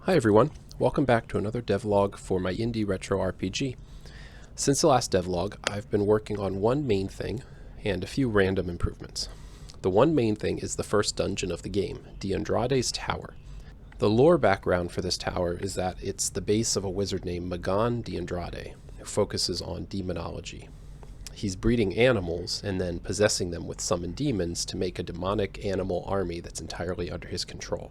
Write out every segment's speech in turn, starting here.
Hi everyone, welcome back to another devlog for my indie retro RPG. Since the last devlog, I've been working on one main thing and a few random improvements. The one main thing is the first dungeon of the game, D'Andrade's Tower. The lore background for this tower is that it's the base of a wizard named Magan D'Andrade, who focuses on demonology. He's breeding animals and then possessing them with summoned demons to make a demonic animal army that's entirely under his control.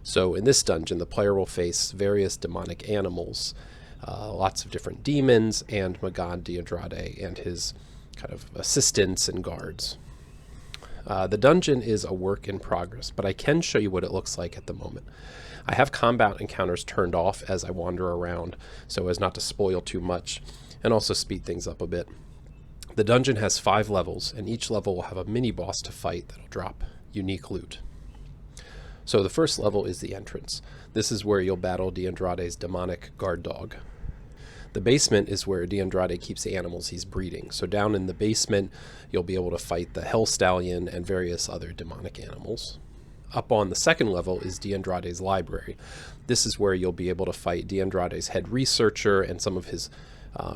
So in this dungeon, the player will face various demonic animals, lots of different demons, and Magan D'Andrade and his kind of assistants and guards. The dungeon is a work in progress, but I can show you what it looks like at the moment. I have combat encounters turned off as I wander around, so as not to spoil too much, and also speed things up a bit. The dungeon has 5 levels, and each level will have a mini-boss to fight that'll drop unique loot. So the first level is the entrance. This is where you'll battle D'Andrade's demonic guard dog. The basement is where D'Andrade keeps the animals he's breeding. So down in the basement, you'll be able to fight the Hell Stallion and various other demonic animals. Up on the second level is D'Andrade's library. This is where you'll be able to fight D'Andrade's head researcher and some of his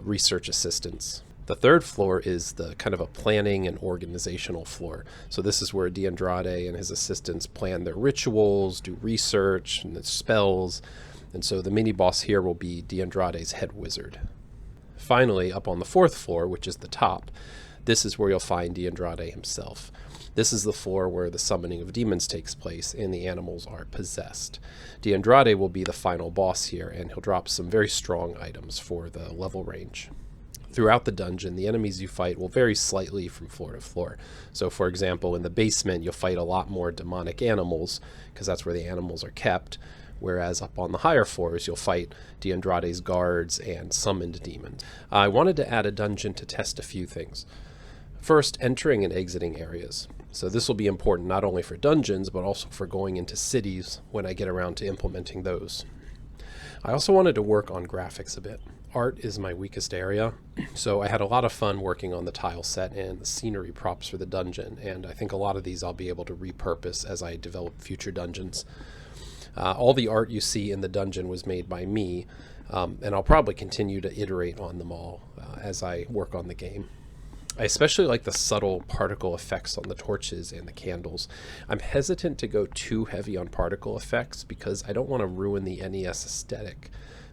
research assistants. The third floor is the kind of a planning and organizational floor. So this is where D'Andrade and his assistants plan their rituals, do research and the spells. And so the mini-boss here will be D'Andrade's head wizard. Finally, up on the 4th floor, which is the top, this is where you'll find D'Andrade himself. This is the floor where the summoning of demons takes place and the animals are possessed. D'Andrade will be the final boss here, and he'll drop some very strong items for the level range. Throughout the dungeon, the enemies you fight will vary slightly from floor to floor. So for example, in the basement, you'll fight a lot more demonic animals, because that's where the animals are kept, whereas up on the higher floors, you'll fight D'Andrade's guards and summoned demons. I wanted to add a dungeon to test a few things. First, entering and exiting areas. So this will be important not only for dungeons, but also for going into cities when I get around to implementing those. I also wanted to work on graphics a bit. Art is my weakest area, so I had a lot of fun working on the tile set and the scenery props for the dungeon, and I think a lot of these I'll be able to repurpose as I develop future dungeons. All the art you see in the dungeon was made by me, and I'll probably continue to iterate on them all as I work on the game. I especially like the subtle particle effects on the torches and the candles. I'm hesitant to go too heavy on particle effects because I don't want to ruin the NES aesthetic.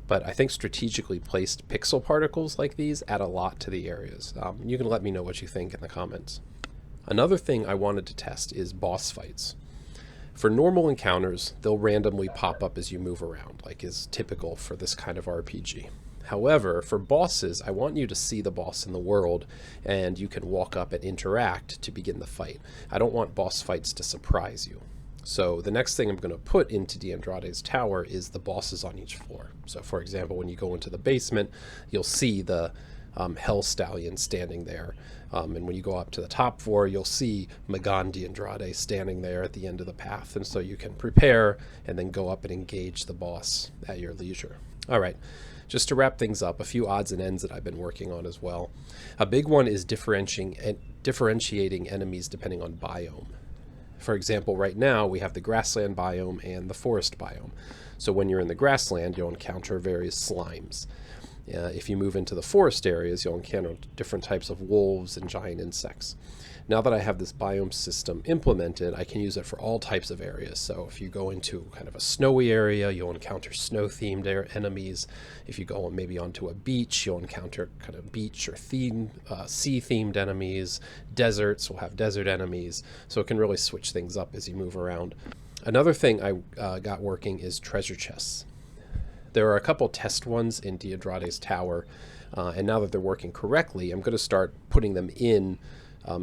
But I think strategically placed pixel particles like these add a lot to the areas. You can let me know what you think in the comments. Another thing I wanted to test is boss fights. For normal encounters, they'll randomly pop up as you move around, like is typical for this kind of RPG. However, for bosses, I want you to see the boss in the world, and you can walk up and interact to begin the fight. I don't want boss fights to surprise you. So the next thing I'm going to put into D'Andrade's Tower is the bosses on each floor. So for example, when you go into the basement, you'll see the Hell Stallion standing there. And when you go up to the top floor, you'll see Magan D'Andrade standing there at the end of the path. And so you can prepare and then go up and engage the boss at your leisure. All right. Just to wrap things up, a few odds and ends that I've been working on as well. A big one is differentiating enemies depending on biome. For example, right now we have the grassland biome and the forest biome. So when you're in the grassland, you'll encounter various slimes. If you move into the forest areas, you'll encounter different types of wolves and giant insects. Now that I have this biome system implemented, I can use it for all types of areas. So if you go into kind of a snowy area, you'll encounter snow-themed enemies. If you go maybe onto a beach, you'll encounter kind of beach or sea-themed enemies. Deserts will have desert enemies. So it can really switch things up as you move around. Another thing I got working is treasure chests. There are a couple test ones in D'Andrade's Tower, and now that they're working correctly, I'm going to start putting them in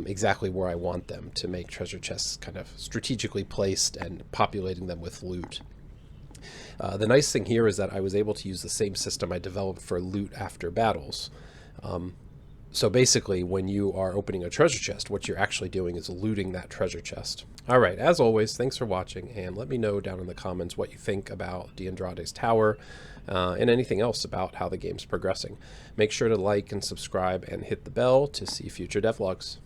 exactly where I want them to make treasure chests kind of strategically placed and populating them with loot. The nice thing here is that I was able to use the same system I developed for loot after battles. So basically, when you are opening a treasure chest, what you're actually doing is looting that treasure chest. All right, as always, thanks for watching, and let me know down in the comments what you think about D'Andrade's Tower and anything else about how the game's progressing. Make sure to like and subscribe and hit the bell to see future devlogs.